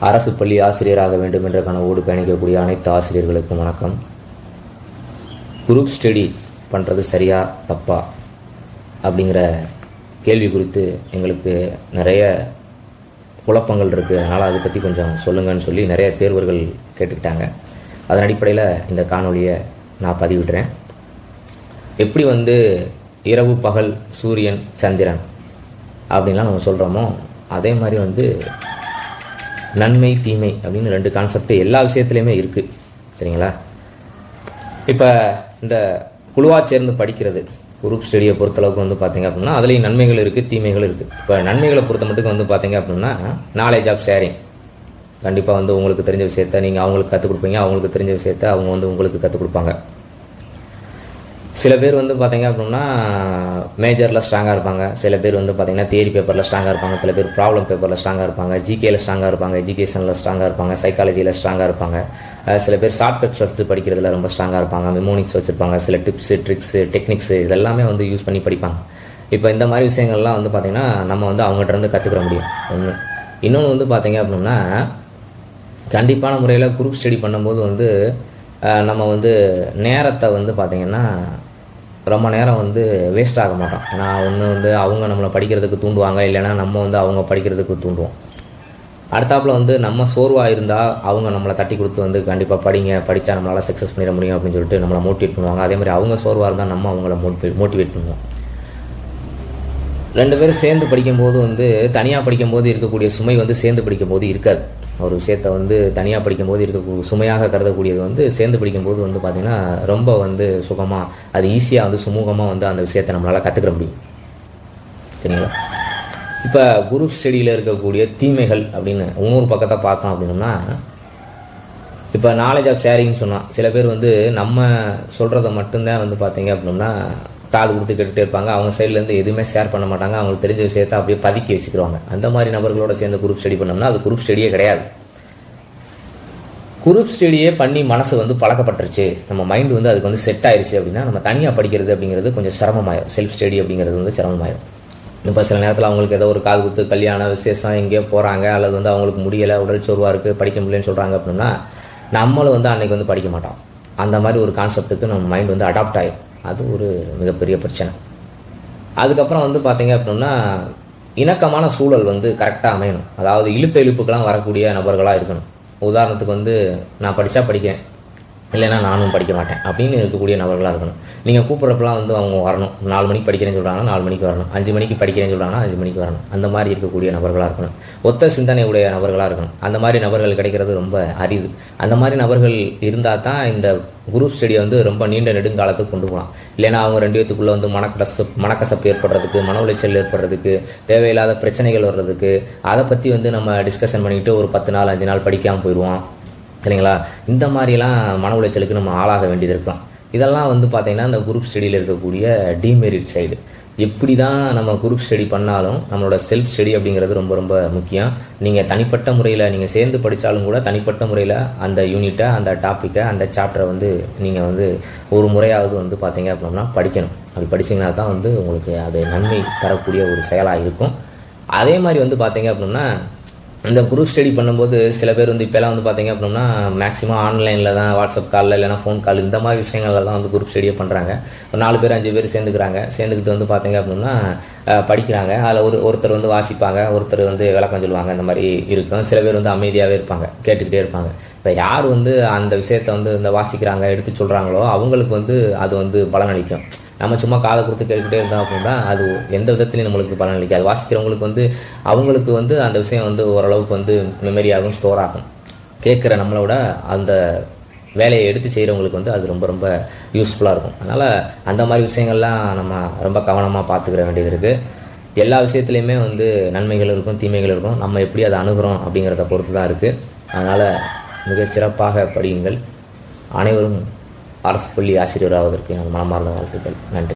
அரசு பள்ளி ஆசிரியராக வேண்டும் என்ற கனவோடு பயணிக்கக்கூடிய அனைத்து ஆசிரியர்களுக்கும் வணக்கம். குரூப் ஸ்டடி பண்ணுறது சரியா தப்பா அப்படிங்கிற கேள்வி குறித்து எங்களுக்கு நிறைய குழப்பங்கள் இருக்குது. அதனால் அதை பற்றி கொஞ்சம் சொல்லுங்கன்னு சொல்லி நிறைய தேர்வர்கள் கேட்டுக்கிட்டாங்க. அதன் அடிப்படையில் இந்த காணொலியை நான் பதிவிடுறேன். எப்படி இரவு பகல் சூரியன் சந்திரன் அப்படின்லாம் நம்ம சொல்கிறோமோ அதே மாதிரி நன்மை தீமை அப்படின்னு ரெண்டு கான்செப்ட் எல்லா விஷயத்துலையுமே இருக்குது. சரிங்களா? இப்போ இந்த குழுவாக சேர்ந்து படிக்கிறது குரூப் ஸ்டடியை பொறுத்தளவுக்கு பார்த்தீங்க அப்படின்னா அதுலேயும் நன்மைகள் இருக்குது, தீமைகள் இருக்குது. இப்போ நன்மைகளை பொறுத்த மட்டுக்கு பார்த்தீங்க அப்படின்னா நாலேஜ் ஆஃப் ஷேரிங். கண்டிப்பாக உங்களுக்கு தெரிஞ்ச விஷயத்த நீங்கள் அவங்களுக்கு கற்றுக் கொடுப்பீங்க, அவங்களுக்கு தெரிஞ்ச விஷயத்த அவங்க உங்களுக்கு கற்றுக் கொடுப்பாங்க. சில பேர் பார்த்தீங்க அப்படின்னா மேஜரில் ஸ்ட்ராங்காக இருப்பாங்க, சில பேர் பார்த்தீங்கன்னா தியரி பேப்பரில் ஸ்ட்ராங்காக இருப்பாங்க, சில பேர் ப்ராப்ளம் பேப்பரில் ஸ்ட்ராங்காக இருப்பாங்க, ஜிகேல ஸ்ட்ராங்காக இருப்பாங்க, எஜுகேஷனில் ஸ்ட்ராங்காக இருப்பாங்க, சைக்காலஜியில் ஸ்ட்ராங்காக இருப்பாங்க, சில பேர் ஷார்ட்கட்ஸ் எடுத்து படிக்கிறதுல ரொம்ப ஸ்ட்ராங்காக இருப்பாங்க, மெமோனிக்ஸ் வச்சுருப்பாங்க, சில டிப்ஸு ட்ரிக்ஸு டெக்னிக்ஸு இதெல்லாமே யூஸ் பண்ணி படிப்பாங்க. இப்போ இந்த மாதிரி விஷயங்கள்லாம் பார்த்தீங்கன்னா நம்ம அவங்ககிட்ட இருந்து கற்றுக்கிற முடியும். ஒன்று. இன்னொன்று பார்த்தீங்க அப்படின்னா கண்டிப்பான முறையில் குரூப் ஸ்டடி பண்ணும்போது நம்ம நேரத்தை பார்த்தீங்கன்னா ரொம்ப நேரம் வேஸ்ட் ஆக மாட்டோம். ஏன்னா ஒன்று அவங்க நம்மளை படிக்கிறதுக்கு தூண்டுவாங்க, இல்லைன்னா நம்ம அவங்க படிக்கிறதுக்கு தூண்டுவோம். அடுத்தாப்புல நம்ம சோர்வாக இருந்தால் அவங்க நம்மளை தட்டி கொடுத்து கண்டிப்பாக படிங்க, படித்தா நம்மளால் சக்ஸஸ் பண்ணிட முடியும் அப்படின்னு சொல்லிட்டு நம்மளை மோட்டிவேட் பண்ணுவாங்க. அதே மாதிரி அவங்க சோர்வாக இருந்தால் நம்ம அவங்கள மோட்டிவேட் பண்ணுவோம். ரெண்டு பேரும் சேர்ந்து படிக்கும்போது தனியாக படிக்கும்போது இருக்கக்கூடிய சுமை சேர்ந்து படிக்கும்போது இருக்காது. ஒரு விஷயத்தை தனியாக படிக்கும்போது இருக்க சுமையாக கருதக்கூடியது சேர்ந்து படிக்கும்போது பார்த்திங்கன்னா ரொம்ப சுகமாக அது ஈஸியாக சுமூகமாக அந்த விஷயத்தை நம்மளால் கற்றுக்கிற முடியும். சரிங்களா? இப்போ குரூப் ஸ்டடியில் இருக்கக்கூடிய தீமைகள் அப்படின்னு இன்னொரு பக்கத்தை பார்த்தோம் அப்படின்னா இப்போ நாலேஜ் ஆஃப் ஷேரிங்னு சொன்னால் சில பேர் நம்ம சொல்கிறத மட்டும்தான் பார்த்தீங்க அப்படின்னா காது கொடுத்து கேட்டுகிட்டே இருப்பாங்க. அவங்க சைட்லேருந்து எதுவுமே ஷேர் பண்ண மாட்டாங்க. அவங்களுக்கு தெரிஞ்ச விஷயத்தை அப்படியே பதுக்கி வச்சுக்கிடுவாங்க. அந்த மாதிரி நபர்களோட சேர்ந்து குரூப் ஸ்டடி பண்ணோம்னா அது குரூப் ஸ்டடியே கிடையாது. குரூப் ஸ்டடியே பண்ணி மனசு பழக்கப்பட்டுருச்சு, நம்ம மைண்டு அதுக்கு செட் ஆயிடுச்சு அப்படின்னா நம்ம தனியாக படிக்கிறது அப்படிங்கிறது கொஞ்சம் சிரமமாயிடும். செல்ஃப் ஸ்டடி அப்படிங்கிறது சிரமமாயிடும். இப்போ சில நேரத்தில் அவங்களுக்கு ஏதோ ஒரு காது குத்து கல்யாண விசேஷம் எங்கேயோ போகிறாங்க, அல்லது அவங்களுக்கு முடியலை, உடல் சோர்வாக இருக்குது, படிக்க முடியலன்னு சொல்கிறாங்க அப்படின்னா நம்மளும் அன்னைக்கு படிக்க மாட்டோம். அந்த மாதிரி ஒரு கான்செப்ட்டுக்கு நம்ம மைண்ட் அடாப்ட் ஆகிடும். அது ஒரு மிகப்பெரிய பிரச்சனை. அதுக்கப்புறம் பார்த்தீங்க அப்படின்னா இணக்கமான சூழல் கரெக்டாக அமையணும். அதாவது இழுப்புக்கெல்லாம் வரக்கூடிய நபர்களாக இருக்கணும். உதாரணத்துக்கு நான் படித்தா படிக்கிறேன், இல்லைன்னா நானும் படிக்க மாட்டேன் அப்படின்னு இருக்கக்கூடிய நபர்களாக இருக்கணும். நீங்கள் கூப்பிட்றப்பெல்லாம் அவங்க வரணும். 4 மணிக்கு படிக்கிறேன்னு சொல்கிறாங்கன்னா 4 மணிக்கு வரணும், 5 மணிக்கு படிக்கிறேன்னு சொல்கிறாங்கன்னா 5 மணிக்கு வரணும். அந்த மாதிரி இருக்கக்கூடிய நபர்களாக இருக்கணும். ஒத்த சிந்தனை உடைய நபர்களாக இருக்கணும். அந்த மாதிரி நபர்கள் கிடைக்கிறது ரொம்ப அரிது. அந்த மாதிரி நபர்கள் இருந்தால் தான் இந்த குரூப் ஸ்டடியை ரொம்ப நீண்ட நெடுங்காலத்துக்கு கொண்டு போகலாம். இல்லைன்னா அவங்க 2 பேத்துக்குள்ளே மனக்கசப்பு ஏற்படுறதுக்கு, மன உளைச்சல் ஏற்படுறதுக்கு, தேவையில்லாத பிரச்சனைகள் வர்றதுக்கு, அதை பற்றி நம்ம டிஸ்கஷன் பண்ணிக்கிட்டு ஒரு 10 நாள் 5 நாள் படிக்காமல் போயிடுவோம். சரிங்களா? இந்த மாதிரிலாம் மன உளைச்சலுக்கு நம்ம ஆளாக வேண்டியது இருக்கும். இதெல்லாம் பார்த்தீங்கன்னா இந்த குரூப் ஸ்டடியில் இருக்கக்கூடிய டிமெரிட் சைடு. எப்படி தான் நம்ம குரூப் ஸ்டடி பண்ணாலும் நம்மளோட செல்ஃப் ஸ்டடி அப்படிங்கிறது ரொம்ப ரொம்ப முக்கியம். நீங்கள் தனிப்பட்ட முறையில் நீங்கள் சேர்ந்து படித்தாலும் கூட தனிப்பட்ட முறையில் அந்த யூனிட்டை, அந்த டாப்பிக்கை, அந்த சாப்டரை நீங்கள் ஒரு முறையாவது பார்த்தீங்க அப்படின்னா படிக்கணும். அப்படி படிச்சிங்கன்னா தான் உங்களுக்கு அது நன்மை தரக்கூடிய ஒரு செயலாக இருக்கும். அதே மாதிரி பார்த்தீங்க அப்படின்னா இந்த குரூப் ஸ்டடி பண்ணும்போது சில பேர் இப்போலாம் பார்த்தீங்க அப்படின்னா மேக்ஸிமம் ஆன்லைனில் தான், வாட்ஸ்அப் காலில் இல்லைனா ஃபோன் கால் இந்த மாதிரி விஷயங்கள்ல தான் குரூப் ஸ்டடியை பண்ணுறாங்க. ஒரு 4 பேர் 5 பேர் சேர்ந்துக்கிட்டு பார்த்தீங்க அப்படின்னா படிக்கிறாங்க. அதில் ஒருத்தர் வாசிப்பாங்க, ஒருத்தர் விளக்கம் சொல்லுவாங்க. இந்த மாதிரி இருக்கும். சில பேர் அமைதியாகவே இருப்பாங்க, கேட்டுக்கிட்டே இருப்பாங்க. இப்போ யார் அந்த விஷயத்தை இந்த வாசிக்கிறாங்க, எடுத்து சொல்கிறாங்களோ அவங்களுக்கு அது பலனளிக்கும். நம்ம சும்மா காதை கொடுத்து கேட்டுக்கிட்டே இருந்தோம் அப்படின்னா அது எந்த விதத்துலையும் நம்மளுக்கு பலன் அளிக்காது. வாசிக்கிறவங்களுக்கு அவங்களுக்கு அந்த விஷயம் ஓரளவுக்கு மெமரியாகும், ஸ்டோர் ஆகும். கேட்குற நம்மளோட அந்த வேலையை எடுத்து செய்கிறவங்களுக்கு அது ரொம்ப ரொம்ப யூஸ்ஃபுல்லாக இருக்கும். அதனால் அந்த மாதிரி விஷயங்கள்லாம் நம்ம ரொம்ப கவனமாக பார்த்துக்கிற வேண்டியது இருக்குது. எல்லா விஷயத்துலையுமே நன்மைகள் இருக்கும், தீமைகள் இருக்கும். நம்ம எப்படி அதை அணுகிறோம் அப்படிங்கிறத பொறுத்து தான் இருக்குது. அதனால் மிகச்சிறப்பாக படியுங்கள். அனைவரும் அரசு பள்ளி ஆசிரியராவதற்கு எனது மனமார்ந்த வாழ்த்துக்கள். நன்றி.